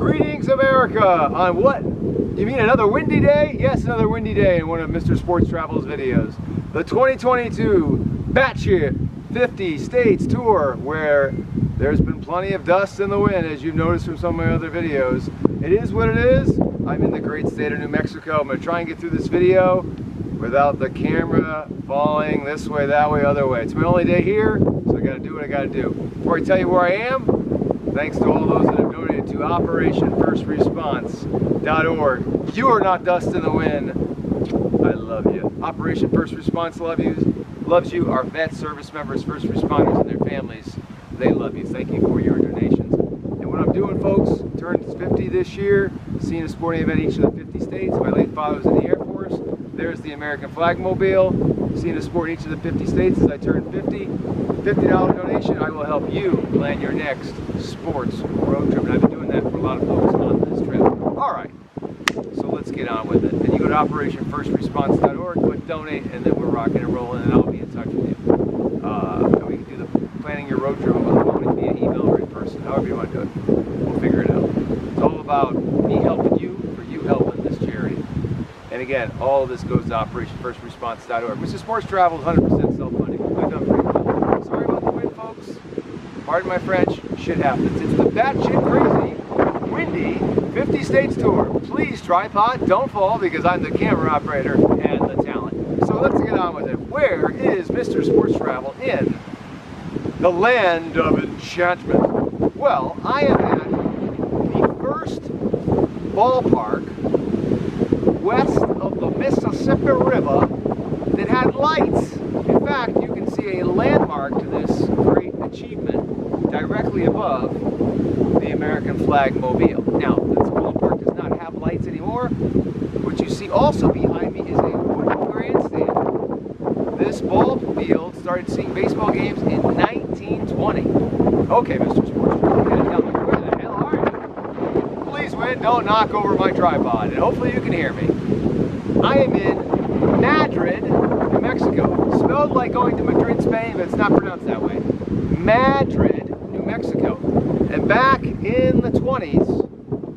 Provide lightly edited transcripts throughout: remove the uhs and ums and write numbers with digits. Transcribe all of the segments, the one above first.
Greetings, America! On what? You mean another windy day? Yes, another windy day in one of Mr. Sports Travel's videos. The 2022 batshit 50 States Tour, where there's been plenty of dust in the wind, as you've noticed from some of my other videos. It is what it is. I'm in the great state of New Mexico. I'm going to try and get through this video without the camera falling this way, that way, other way. It's my only day here, so I got to do what I got to do. Before I tell you where I am, thanks to all those that have donated to OperationFirstResponse.org. You are not dust in the wind. I love you. Operation First Response loves you. Our vets, service members, first responders, and their families, they love you. Thank you for your donations. And what I'm doing, folks, turned 50 this year, seeing a sporting event in each of the 50 states. My late father was in the Air Force. There's the American flag mobile. Seeing a sport in each of the 50 states as I turn 50. $50 donation, I will help you plan your next sports road trip. And I've been doing that for a lot of folks on this trip. All right, so let's get on with it. And you go to OperationFirstResponse.org, click donate, and then we're rocking and rolling, and I'll be in touch with you. And we can do the planning your road trip with a phone via email or in person, however you want to do it. We'll figure it out. It's all about me helping you for you helping this charity. And again, all of this goes to OperationFirstResponse.org. Mr. Sports Travel is 100% self-funding. We've done pretty well. Sorry about the wind, folks. Pardon my French. Shit happens. It's the batshit crazy, windy 50 States Tour. Please, tripod, don't fall, because I'm the camera operator and the talent. So let's get on with it. Where is Mr. Sports Travel in the land of enchantment? Well, I am at the first ballpark west of the Mississippi River that had lights. In fact, you can see a landmark to this great achievement directly above the American flag mobile. Now, this ballpark does not have lights anymore. What you see also behind me is a wooden grandstand. This ball field started seeing baseball games in 1920. Okay, Mr. Sports, you're going to tell me, where the hell are you? Please, wind, don't knock over my tripod, and hopefully you can hear me. I am in Madrid, New Mexico. Spelled like going to Madrid, Spain, but it's not pronounced that way. Madrid, New Mexico. And back in the 20s,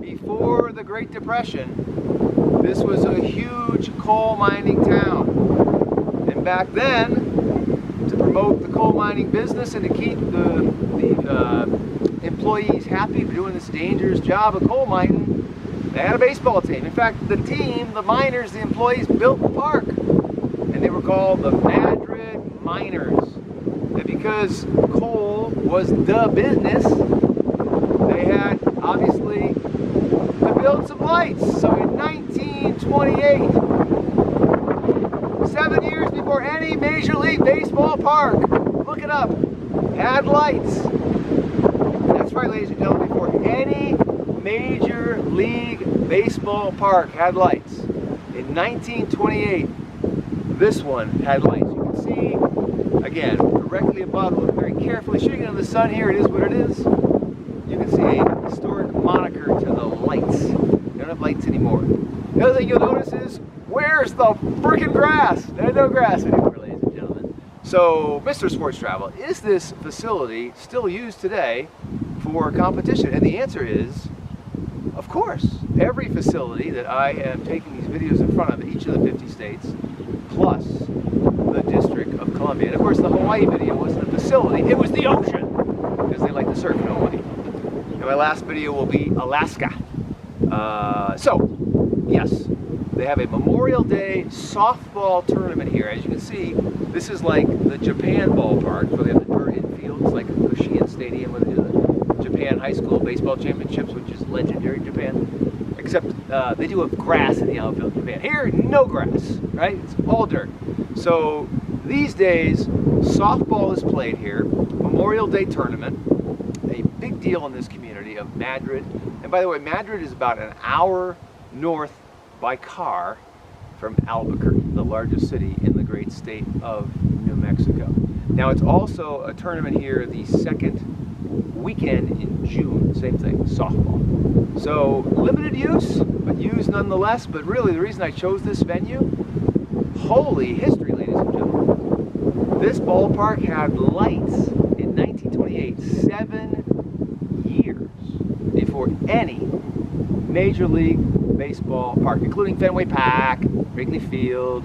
before the Great Depression, this was a huge coal mining town. And back then, to promote the coal mining business and to keep the employees happy for doing this dangerous job of coal mining, they had a baseball team. In fact, the team, the miners, the employees built the park. And they were called the Madrid Miners. And because coal was the business, they had, obviously, to build some lights. So in 1928, 7 years before any Major League Baseball park, look it up, had lights. That's right, ladies and gentlemen, before any Major League Baseball park had lights. In 1928, this one had lights. You can see, again, directly above, look very carefully, shooting into the sun here, it is what it is. You can see a historic moniker to the lights. They don't have lights anymore. The other thing you'll notice is, where's the freaking grass? There's no grass anymore, ladies and gentlemen. So, Mr. Sports Travel, is this facility still used today for competition? And the answer is, of course. Every facility that I am taking these videos in front of, each of the 50 states, plus the District of Columbia. And of course, the Hawaii video wasn't a facility, it was the ocean, because they like to surf in Hawaii. And my last video will be Alaska. So, yes, they have a Memorial Day softball tournament here. As you can see, this is like the Japan ballpark, where they have the dirt infields, like Koshien Stadium, where they do the Japan High School Baseball Championships, which is legendary in Japan. Except they do have grass in the outfield in Japan. Here, no grass, right? It's all dirt. So these days, softball is played here. Memorial Day tournament, a big deal in this community of Madrid. And by the way, Madrid is about an hour north by car from Albuquerque, the largest city in the great state of New Mexico. Now, it's also a tournament here the second weekend in June, same thing, softball. So limited use, but used nonetheless. But really, the reason I chose this venue, holy history, ladies and gentlemen. This ballpark had lights in 1928, 7 years before any Major League Baseball park, including Fenway Park, Wrigley Field,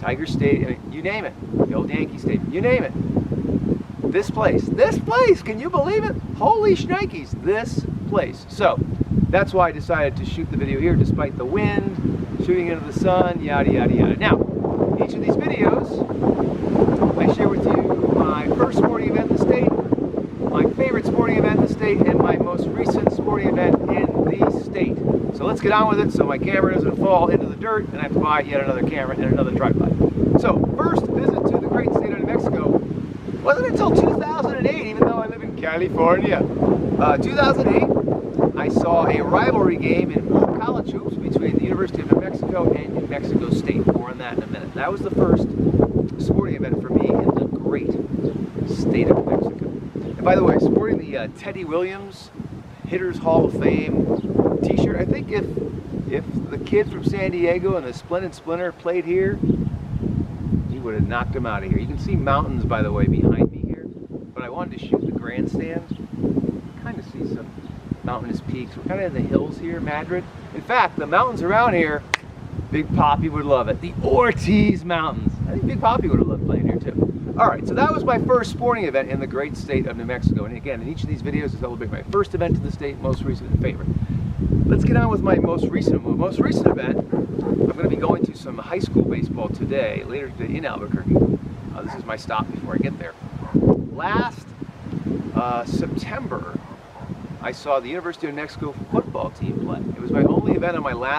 Tiger Stadium, you name it, the old Yankee Stadium, you name it. This place, can you believe it? Holy shnikes, this place. So that's why I decided to shoot the video here despite the wind, shooting into the sun, yada, yada, yada. Now, each of these videos, I share with you my first sporting event in the state, my favorite sporting event in the state, and my most recent sporting event in the state. So let's get on with it so my camera doesn't fall into the dirt and I have to buy yet another camera and another tripod. So first visit to the great state of New Mexico wasn't until 2008, even though I live in California. 2008, I saw a rivalry game in college hoops between the University of New Mexico and New Mexico State. More on that in a minute. That was the first sporting event for me in the great state of New Mexico. And by the way, sporting the Teddy Williams Hitters Hall of Fame t-shirt. I think if the kid from San Diego and the Splendid Splinter played here, he would have knocked him out of here. You can see mountains, by the way, behind me here. But I wanted to shoot the grandstand. Kind of see some mountainous peaks. We're kind of in the hills here, Madrid. In fact, the mountains around here, Big Poppy would love it. The Ortiz Mountains. I think Big Poppy would have loved playing here too. Alright, so that was my first sporting event in the great state of New Mexico. And again, in each of these videos, I celebrate my first event in the state, most recent and favorite. Let's get on with my most recent event. I'm going to be going to some high school baseball today, later today in Albuquerque. This is my stop before I get there. Last September, I saw the University of New Mexico football team play. It was my only event on my last